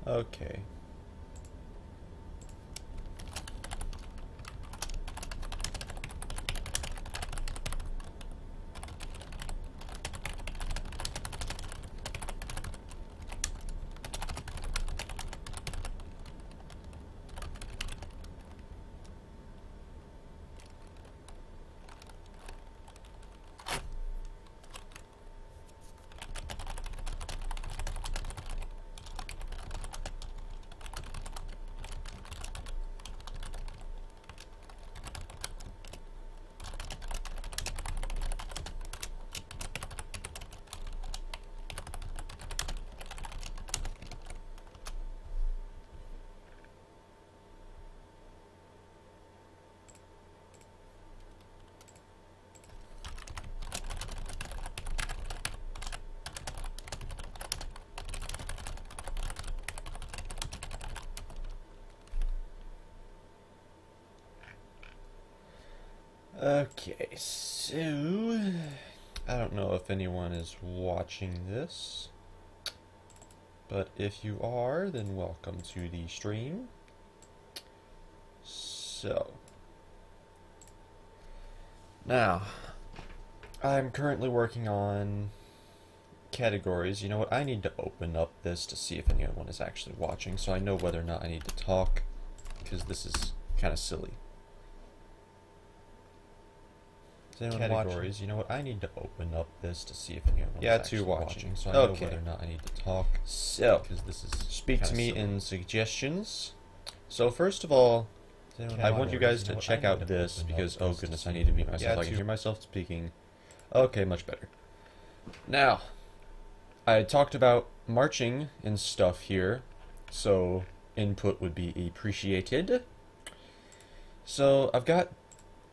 Okay. Okay, so I don't know if anyone is watching this, but if you are, then welcome to the stream. So, now, I'm currently working on categories. You know what, I need to open up this to see if anyone is actually watching, so I know whether or not I need to talk, because this is kind of silly. Categories. You know what? I need to open up this to see if anyone is actually watching, so I know whether or not I need to talk. So, because this is speak to me in suggestions. So first of all, I want you guys to check out this because oh goodness, I need to mute myself. I can hear myself speaking. Okay, much better. Now, I talked about marching and stuff here, so input would be appreciated. So I've got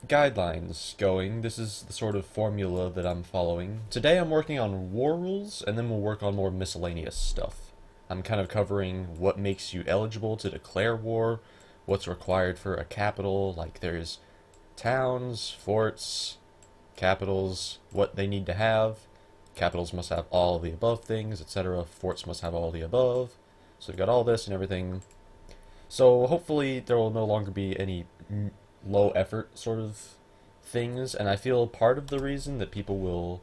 guidelines going. This is the sort of formula that I'm following. Today I'm working on war rules, and then we'll work on more miscellaneous stuff. I'm kind of covering what makes you eligible to declare war, what's required for a capital, like there's towns, forts, capitals, what they need to have. Capitals must have all of the above things, etc. Forts must have all the above. So we've got all this and everything. So hopefully there will no longer be any low effort sort of things, and I feel part of the reason that people will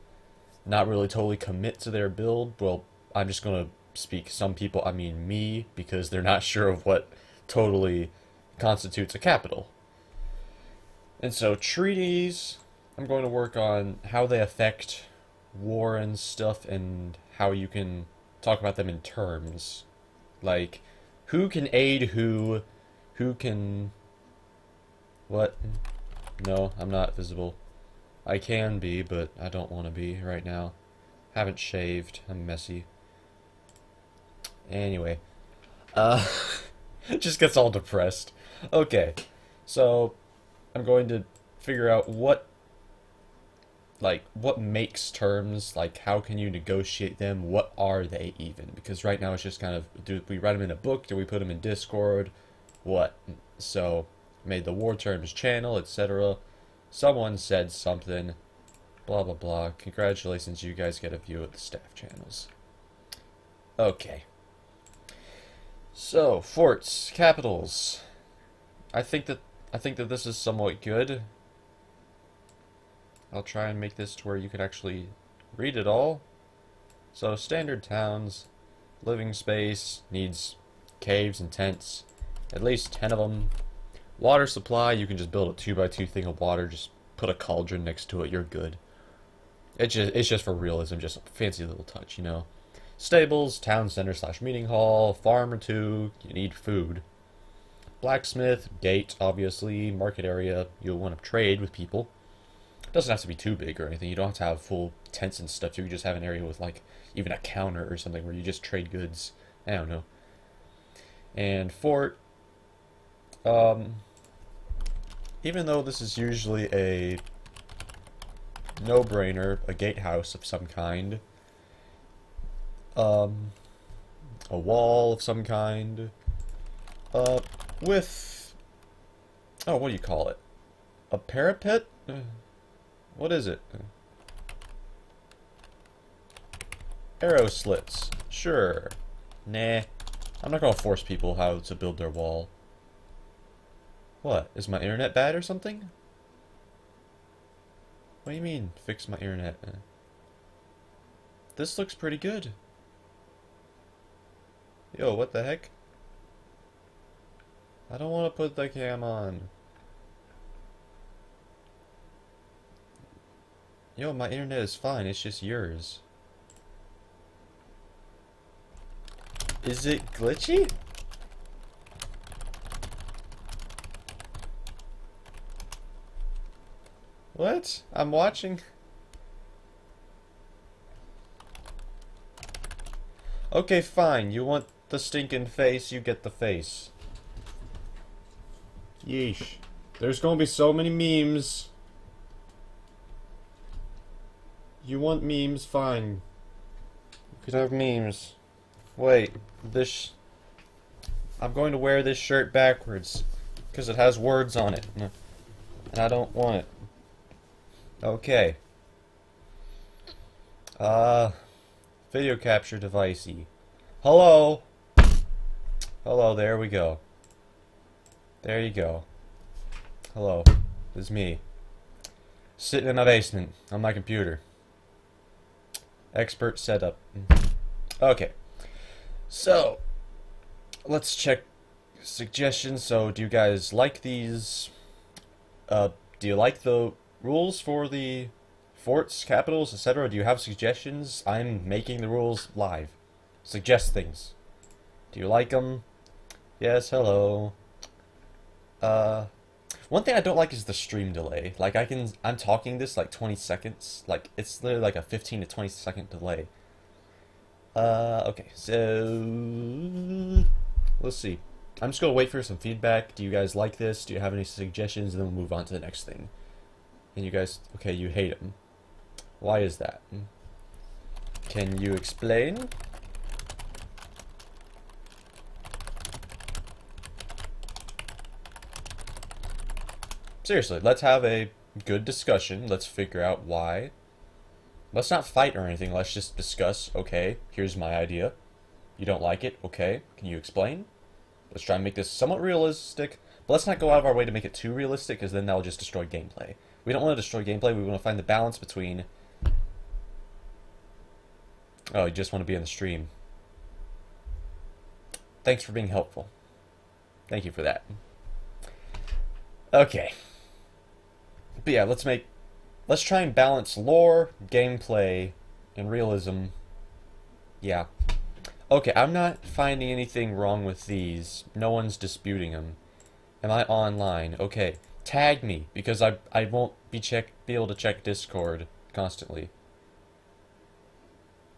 not really totally commit to their build, well, I'm just going to speak some people, I mean me, because they're not sure of what totally constitutes a capital. And so treaties, I'm going to work on how they affect war and stuff, and how you can talk about them in terms. Like, who can aid who can... What? No, I'm not visible. I can be, but I don't want to be right now. Haven't shaved. I'm messy. Anyway. It just gets all depressed. Okay. So, I'm going to figure out what makes terms, like how can you negotiate them, what are they even? Because right now it's just kind of, do we write them in a book, do we put them in Discord, what? So... made the war terms channel, etc. Someone said something, blah blah blah. Congratulations, you guys get a view of the staff channels. Okay. So, forts, capitals. I think that this is somewhat good. I'll try and make this to where you can actually read it all. So, standard towns, living space, needs caves and tents, at least 10 of them. Water supply, you can just build a 2x2 thing of water, just put a cauldron next to it, you're good. It's just for realism, just a fancy little touch, you know. Stables, town center / meeting hall, farm or two, you need food. Blacksmith, gate, obviously, market area, you'll want to trade with people. It doesn't have to be too big or anything, you don't have to have full tents and stuff, you can just have an area with like, even a counter or something where you just trade goods, I don't know. And fort, even though this is usually a no-brainer, a gatehouse of some kind, a wall of some kind, with, oh, what do you call it? A parapet? What is it? Arrow slits. Sure. Nah. I'm not gonna force people how to build their wall. What? Is my internet bad or something? What do you mean, fix my internet? This looks pretty good. Yo, what the heck? I don't want to put the cam on. Yo, my internet is fine, it's just yours. Is it glitchy? What? I'm watching. Okay, fine. You want the stinking face, you get the face. Yeesh. There's gonna be so many memes. You want memes? Fine. You could have memes. Wait, this... I'm going to wear this shirt backwards. Because it has words on it. And I don't want it. Okay. Video capture devicey. Hello! Hello, there we go. There you go. Hello. This is me. Sitting in my basement on my computer. Expert setup. Okay. So, let's check suggestions. So, do you guys like these? Do you like the rules for the forts, capitals, etc.? Do you have suggestions? I'm making the rules live. Suggest things. Do you like them? Yes, hello. One thing I don't like is the stream delay. Like, I'm talking this like 20 seconds. Like, it's literally like a 15 to 20 second delay. Okay, so let's see. I'm just gonna wait for some feedback. Do you guys like this? Do you have any suggestions? And then we'll move on to the next thing. And you guys, okay, you hate him. Why is that? Can you explain? Seriously, let's have a good discussion. Let's figure out why. Let's not fight or anything. Let's just discuss. Okay, here's my idea. You don't like it? Okay, can you explain? Let's try and make this somewhat realistic. But let's not go out of our way to make it too realistic, because then that'll just destroy gameplay. We don't want to destroy gameplay. We want to find the balance between... Oh, you just want to be in the stream. Thanks for being helpful. Thank you for that. Okay. But yeah, let's try and balance lore, gameplay, and realism. Yeah. Okay, I'm not finding anything wrong with these. No one's disputing them. Am I online? Okay. Tag me, because I won't be able to check Discord constantly.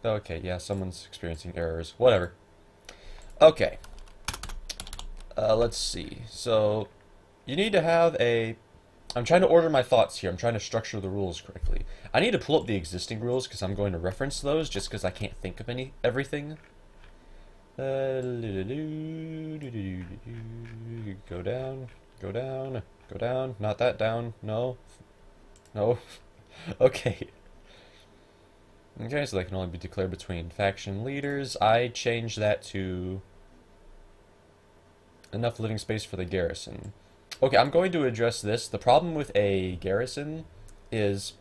Okay, yeah, someone's experiencing errors. Whatever. Okay. Let's see. So, you need to have a... I'm trying to order my thoughts here. I'm trying to structure the rules correctly. I need to pull up the existing rules because I'm going to reference those just because I can't think of everything. Go down, go down, go down. Not that down. No. No. Okay. Okay, so they can only be declared between faction leaders. I changed that to enough living space for the garrison. Okay, I'm going to address this. The problem with a garrison is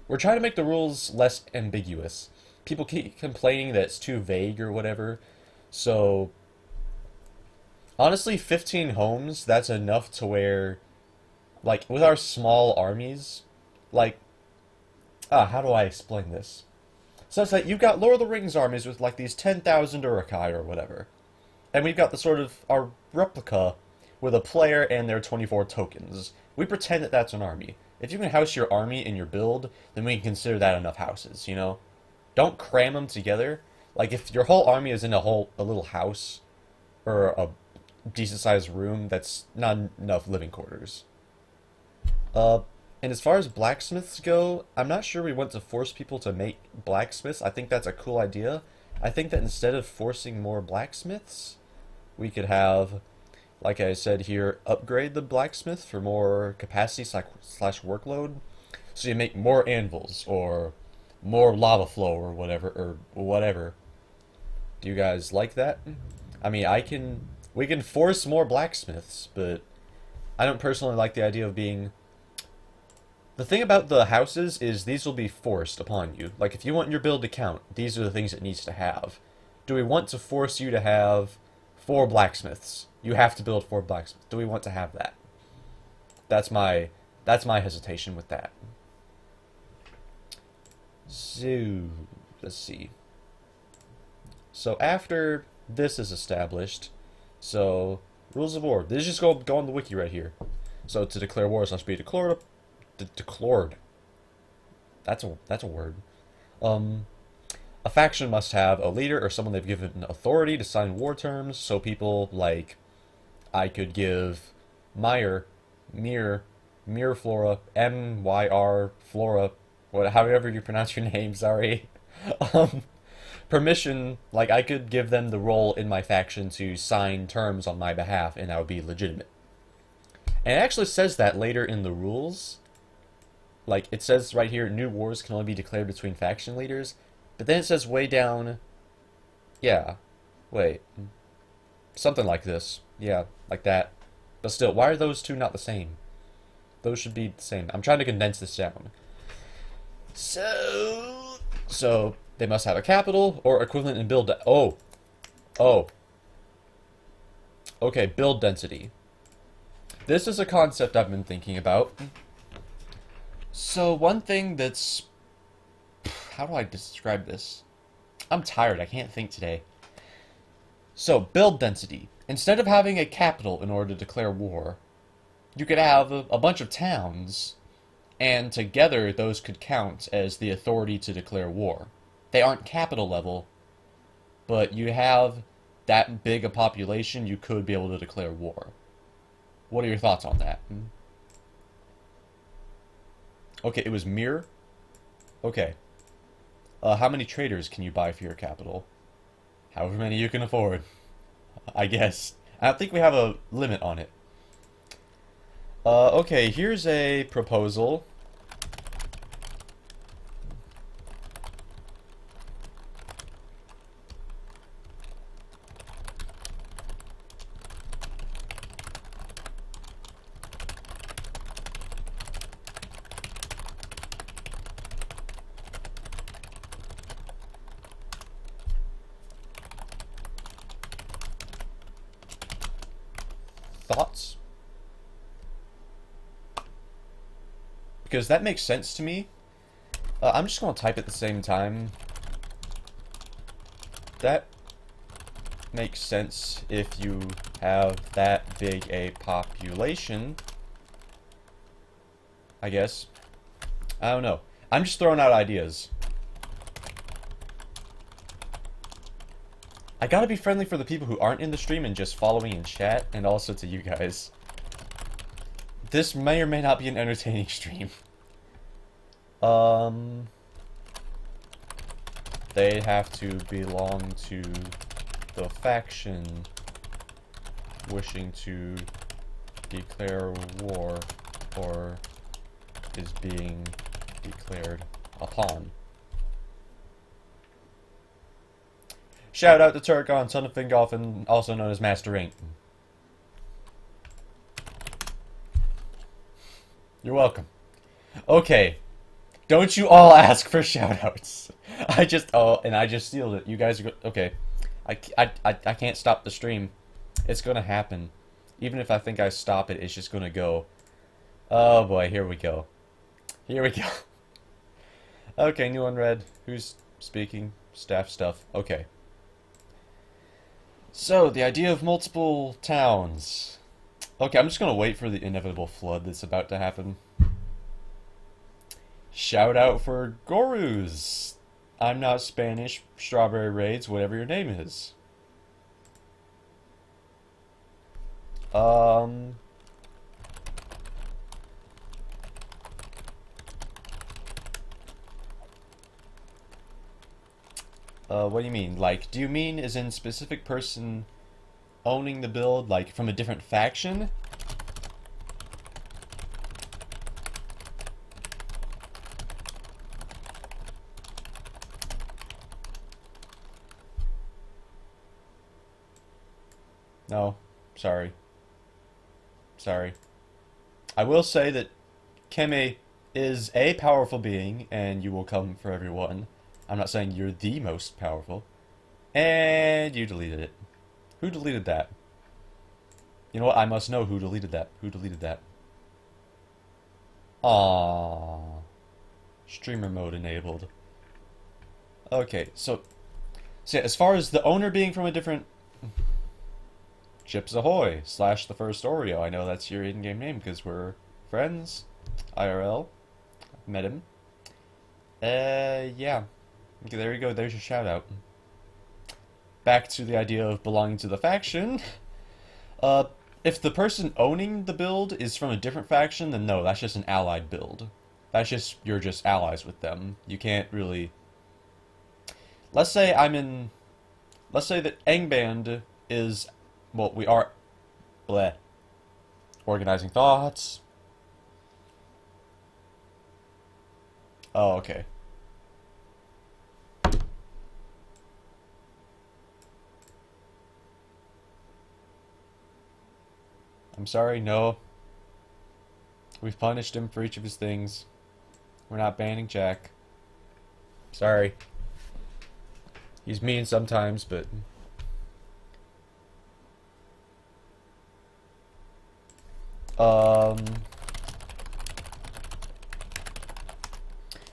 we're trying to make the rules less ambiguous. People keep complaining that it's too vague or whatever. So, honestly, 15 homes, that's enough to where, like, with our small armies, like, how do I explain this? So it's like, you've got Lord of the Rings armies with, like, these 10,000 Urukai or whatever. And we've got the sort of, our replica with a player and their 24 tokens. We pretend that that's an army. If you can house your army in your build, then we can consider that enough houses, you know? Don't cram them together. Like, if your whole army is in a little house, or a decent-sized room, that's not enough living quarters. And as far as blacksmiths go, I'm not sure we want to force people to make blacksmiths. I think that's a cool idea. I think that instead of forcing more blacksmiths, we could have, like I said here, upgrade the blacksmith for more capacity slash workload. So you make more anvils, or more lava flow, or whatever, Do you guys like that? I mean, we can force more blacksmiths, but I don't personally like the idea of being... The thing about the houses is these will be forced upon you. Like, if you want your build to count, these are the things it needs to have. Do we want to force you to have 4 blacksmiths? You have to build 4 blacksmiths. Do we want to have that? That's my hesitation with that. So, let's see. So after this is established, so rules of war. This just go on the wiki right here. So to declare war must be declared. That's a word. A faction must have a leader or someone they've given authority to sign war terms. So people like, I could give Myr Flora, M-Y-R Flora, however you pronounce your name, sorry. Permission, like I could give them the role in my faction to sign terms on my behalf, and that would be legitimate. And it actually says that later in the rules. Like, it says right here, new wars can only be declared between faction leaders. But then it says way down, yeah, wait, something like this. Yeah, like that. But still, why are those two not the same? Those should be the same. I'm trying to condense this down. So they must have a capital or equivalent in build. Okay, build density. This is a concept I've been thinking about. So one thing that's... How do I describe this? I'm tired, I can't think today. So, build density. Instead of having a capital in order to declare war, you could have a bunch of towns, and together those could count as the authority to declare war. They aren't capital level, but you have that big a population, you could be able to declare war. What are your thoughts on that? Okay, it was Myr. Okay. How many traders can you buy for your capital? However many you can afford, I guess. I don't think we have a limit on it. Okay, here's a proposal. Thoughts? Because that makes sense to me. I'm just going to type at the same time. That makes sense if you have that big a population. I guess. I don't know. I'm just throwing out ideas. I gotta be friendly for the people who aren't in the stream and just following in chat, and also to you guys. This may or may not be an entertaining stream. They have to belong to the faction wishing to declare war or is being declared upon. Shout out to Turkon, son of Fingolfin, also known as Master Ink. You're welcome. Okay. Don't you all ask for shoutouts. I just sealed it. You guys are okay. I can't stop the stream. It's gonna happen. Even if I think I stop it, it's just gonna go. Oh boy, here we go. Here we go. Okay, new unread. Who's speaking? Staff stuff. Okay. So, the idea of multiple towns. Okay, I'm just gonna wait for the inevitable flood that's about to happen. Shout out for Gorus. I'm not Spanish, Strawberry Raids, whatever your name is. What do you mean? Like, do you mean as in specific person owning the build, like, from a different faction? No. Sorry. Sorry. I will say that Keme is a powerful being, and you will come for everyone. I'm not saying you're the most powerful. And you deleted it. Who deleted that? You know what? I must know who deleted that. Who deleted that? Aww. Streamer mode enabled. Okay, so yeah, as far as the owner being from a different... Chips Ahoy / the first Oreo. I know that's your in-game name because we're friends. IRL. Met him. Yeah. Okay, there you go. There's your shout out. Back to the idea of belonging to the faction. If the person owning the build is from a different faction, then no, that's just an allied build. That's just, you're just allies with them. You can't really... Let's say that Angband is... Well, we are... Bleh. Organizing thoughts. Oh, okay. I'm sorry, no. We've punished him for each of his things. We're not banning Jack. Sorry. He's mean sometimes, but...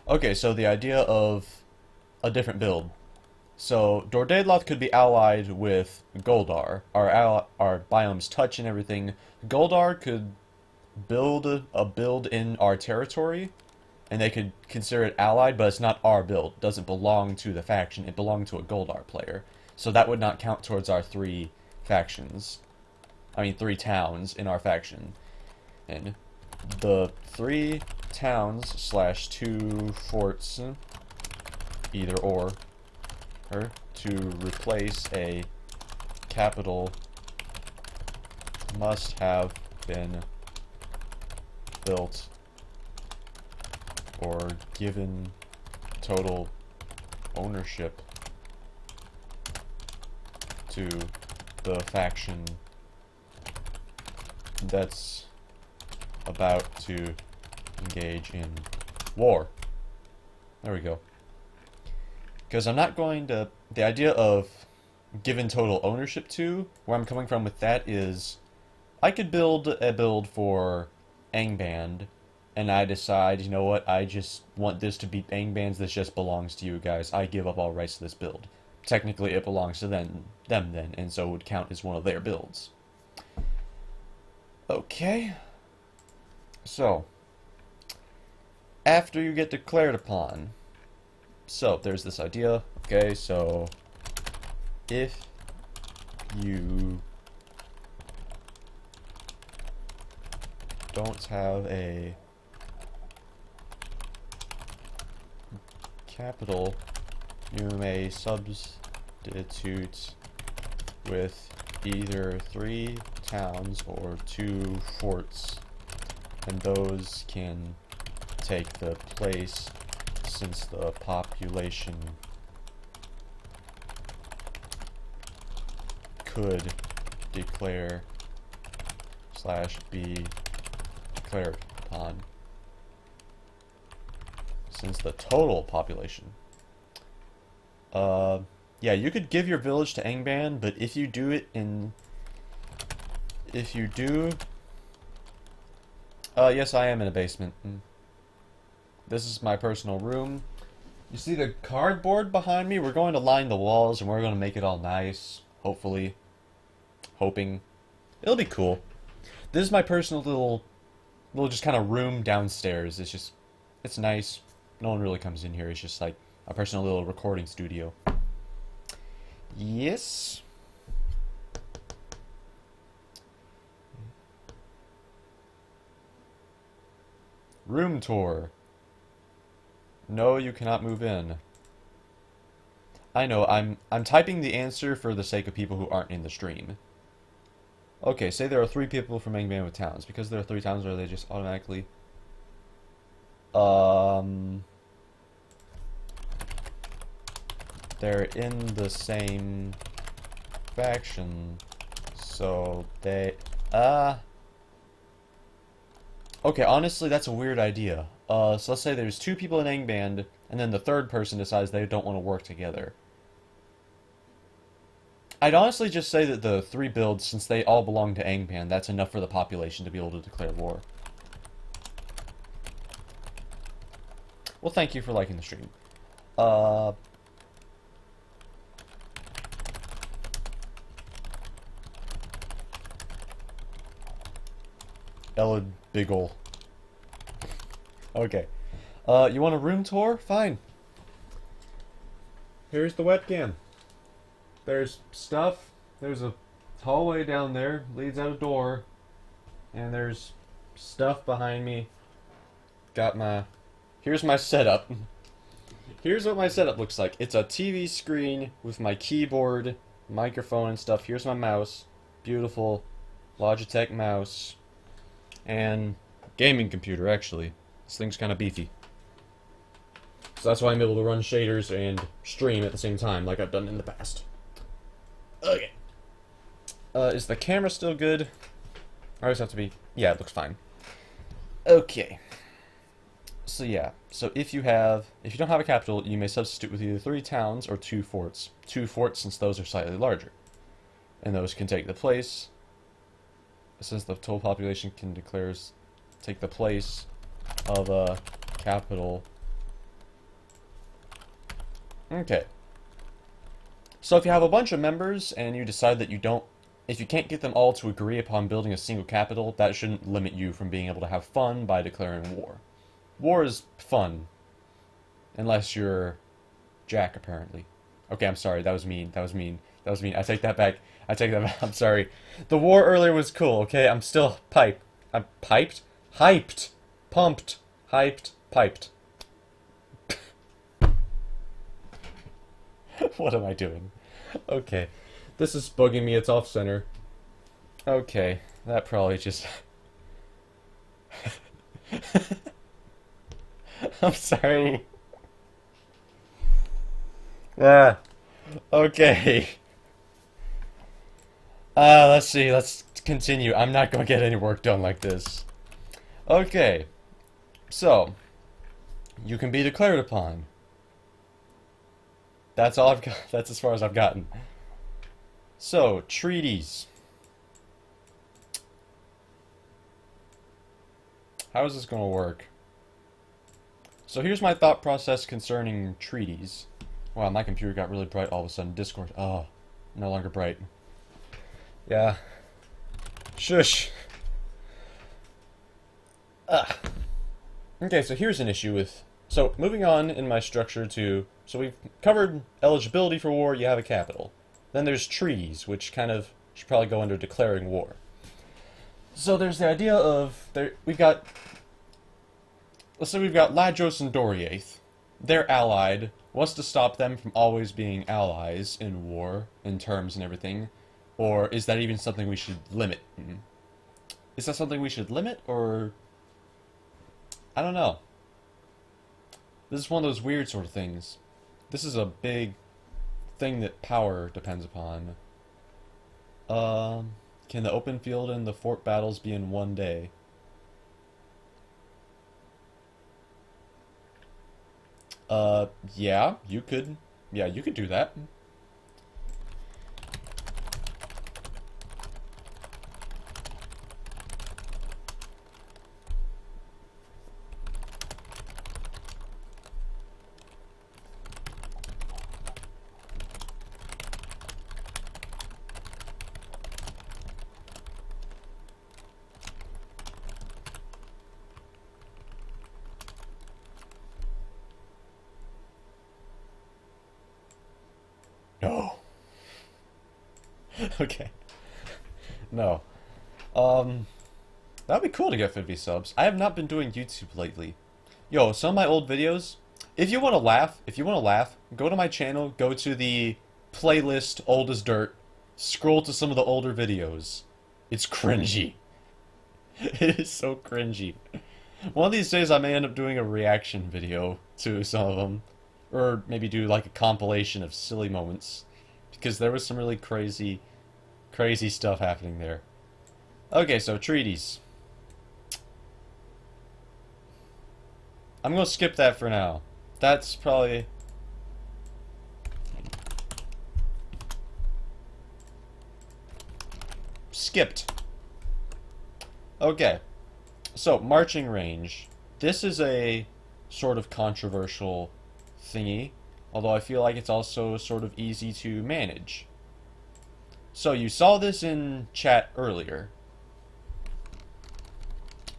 Okay, so the idea of a different build. So, Dordaedloth could be allied with Goldar. Our biomes touch and everything. Goldar could build a build in our territory, and they could consider it allied, but it's not our build. It doesn't belong to the faction. It belonged to a Goldar player. So that would not count towards our 3 factions. I mean, 3 towns in our faction. And the 3 towns / 2 forts, either or to replace a capital must have been built or given total ownership to the faction that's about to engage in war. There we go. Because I'm not going to... The idea of given total ownership to, where I'm coming from with that is, I could build a build for Angband, and I decide, you know what, I just want this to be Angband's, this just belongs to you guys. I give up all rights to this build. Technically, it belongs to them then, and so it would count as one of their builds. Okay. So, after you get declared upon, so there's this idea, okay, so if you don't have a capital, you may substitute with either 3 towns or 2 forts, and those can take the place since the population could declare / be declared upon, since the total population. Yeah, you could give your village to Angband, but if you do it in... If you do... yes, I am in a basement. This is my personal room. You see the cardboard behind me? We're going to line the walls, and we're going to make it all nice. Hopefully. Hoping. It'll be cool. This is my personal little just kind of room downstairs. It's just... It's nice. No one really comes in here. It's just like a personal little recording studio. Yes. Room tour. No, you cannot move in. I know, I'm typing the answer for the sake of people who aren't in the stream. Okay, say there are 3 people from Angband with towns. Because there are 3 towns, are they just automatically... They're in the same faction, So they okay, honestly that's a weird idea. So let's say there's 2 people in Angband, and then the third person decides they don't want to work together. I'd honestly just say that the 3 builds, since they all belong to Angband, that's enough for the population to be able to declare war. Well, thank you for liking the stream. Ella Biggle. Okay. You want a room tour? Fine. Here's the webcam. There's stuff. There's a hallway down there. Leads out a door. And there's stuff behind me. Got my... Here's my setup. Here's what my setup looks like. It's a TV screen with my keyboard, microphone and stuff. Here's my mouse. Beautiful Logitech mouse. And gaming computer, actually. This thing's kind of beefy. So that's why I'm able to run shaders and stream at the same time, like I've done in the past. Okay. Is the camera still good? I always have to be... Yeah, it looks fine. Okay. So yeah. So if you don't have a capital, you may substitute with either 3 towns or 2 forts. 2 forts, since those are slightly larger. And those can take the place... Since the total population can take the place of a capital. Okay. So if you have a bunch of members and you decide that if you can't get them all to agree upon building a single capital, that shouldn't limit you from being able to have fun by declaring war. War is fun. Unless you're Jack, apparently. Okay, I'm sorry, that was mean. I take that back. I'm sorry. The war earlier was cool, okay? I'm still piped. I'm piped? Hyped. Pumped. Hyped. Piped. What am I doing? Okay. This is bugging me. It's off center. Okay. That probably just... I'm sorry. Ah. Okay. Let's see, let's continue. I'm not gonna get any work done like this. Okay. So, you can be declared upon. That's all I've got. That's as far as I've gotten. So, treaties. How is this gonna work? So here's my thought process concerning treaties. Wow, my computer got really bright all of a sudden. Discord. Oh, no longer bright. Yeah. Shush. Okay, so here's an issue with... So, moving on in my structure to... So we've covered eligibility for war, you have a capital. Then there's treaties, which kind of should probably go under declaring war. So there's the idea of... We've got... Let's say we've got Ladros and Doriath. They're allied. What's to stop them from always being allies in war, in terms and everything? Or is that even something we should limit? Is that something we should limit, or... I don't know. This is one of those weird sort of things. This is a big thing that power depends upon. Can the open field and the fort battles be in one day? Yeah, you could do that. No. Okay. No. That'd be cool to get 50 subs. I have not been doing YouTube lately. Yo, some of my old videos, if you want to laugh, go to my channel, go to the playlist Old as Dirt, scroll to some of the older videos. It's cringy. It is so cringy. One of these days I may end up doing a reaction video to some of them. Or maybe do like a compilation of silly moments. Because there was some really crazy Crazy stuff happening there. Okay, so treaties. I'm gonna skip that for now. That's probably... skipped. Okay. So, marching range. This is a sort of controversial thingy, although I feel like it's also sort of easy to manage. So, you saw this in chat earlier.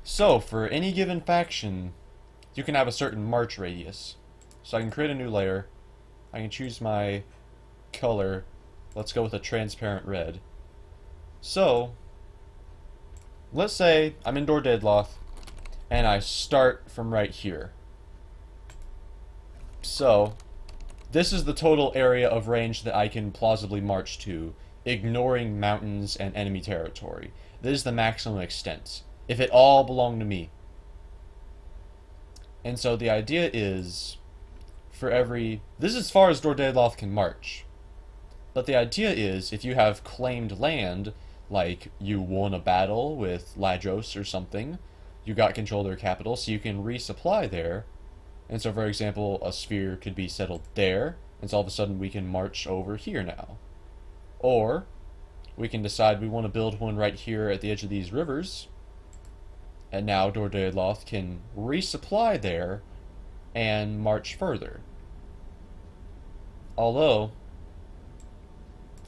So, for any given faction, you can have a certain march radius. So I can create a new layer. I can choose my color. Let's go with a transparent red. So, let's say I'm in Dor-Daedloth, and I start from right here. So, this is the total area of range that I can plausibly march to, ignoring mountains and enemy territory. This is the maximum extent, if it all belonged to me. And so the idea is, for every... this is as far as Dor-Daedloth can march. But the idea is, if you have claimed land, like you won a battle with Ladros or something, you got control of their capital, so you can resupply there. And so, for example, a sphere could be settled there, and so all of a sudden we can march over here now. Or, we can decide we want to build one right here at the edge of these rivers, and now Dor-Daedloth can resupply there and march further. Although,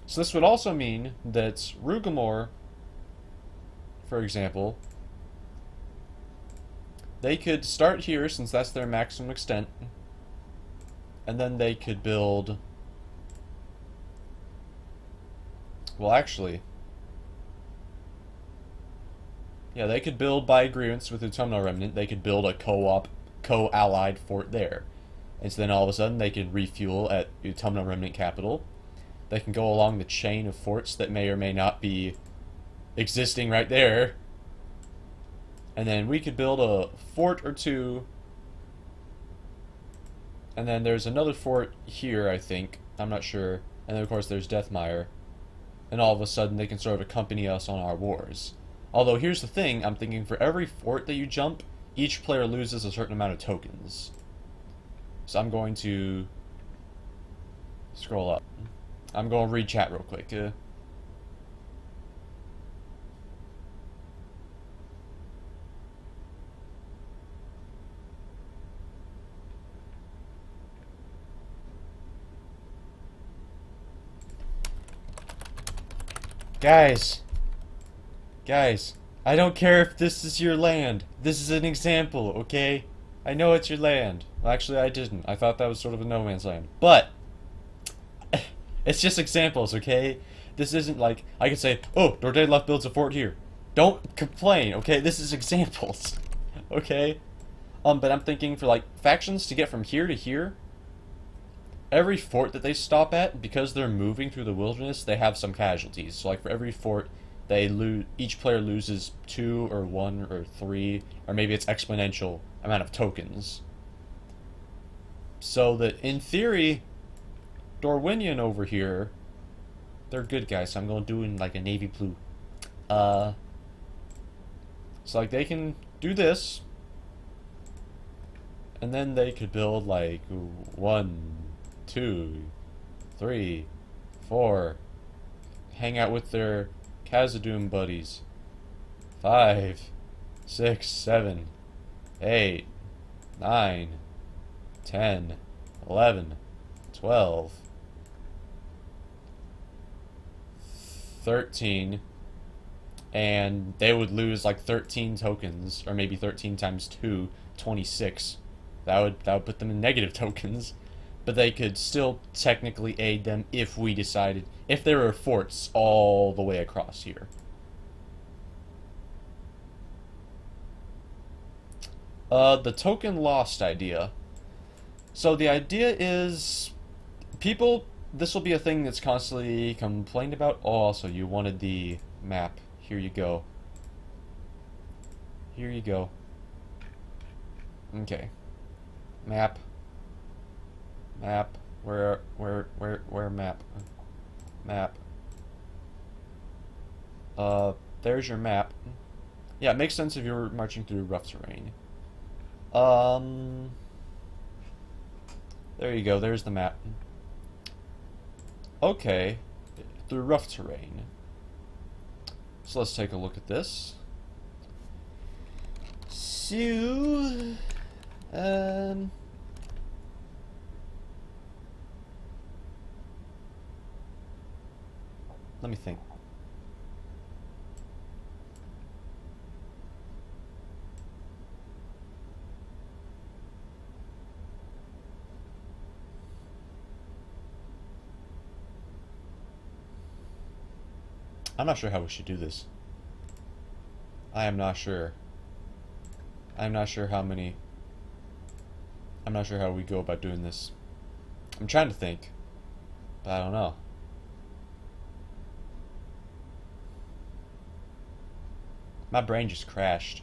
so this would also mean that Rugamor, for example, they could start here since that's their maximum extent, and then they could build, well actually, yeah, they could build by agreements with the Autumnal Remnant. They could build a co-allied fort there. And so then all of a sudden they can refuel at Autumnal Remnant capital. They can go along the chain of forts that may or may not be existing right there. And then we could build a fort or two. And then there's another fort here, I think. I'm not sure. And then of course there's Deathmire. And all of a sudden they can sort of accompany us on our wars. Although, here's the thing, I'm thinking for every fort that you jump, each player loses a certain amount of tokens. So I'm going to scroll up. I'm going to read chat real quick. Guys, I don't care if this is your land. This is an example, okay? I know it's your land. Well, actually, I didn't. I thought that was sort of a no man's land. But, it's just examples, okay? This isn't like, I could say, oh, Dor-Daedloth builds a fort here. Don't complain, okay? This is examples, okay? But I'm thinking for, like, factions to get from here to here, every fort that they stop at, because they're moving through the wilderness, they have some casualties. So, like, for every fort, they lose, each player loses 2 or 1 or 3, or maybe it's exponential amount of tokens. So that, in theory, Dorwinion over here, they're good guys, so I'm going to do in like a navy blue. So like they can do this, and then they could build like 1, 2, 3, 4, hang out with their Khazad-dûm buddies. 5, 6, 7, 8, 9, 10, 11, 12, 13, and they would lose like 13 tokens, or maybe 13 times 2, 26. That would put them in negative tokens, but they could still technically aid them if we decided, if there were forts all the way across here. The token lost idea. So the idea is, people, this will be a thing that's constantly complained about. Oh, also, you wanted the map. Here you go. Here you go. Okay. Map. Map. Where map? Map. There's your map. Yeah, it makes sense if you're marching through rough terrain. There you go, there's the map. Okay, through rough terrain. So let's take a look at this. So, let me think. I'm not sure how we should do this. I am not sure. I'm not sure how many... I'm not sure how we go about doing this. I'm trying to think, but I don't know. My brain just crashed.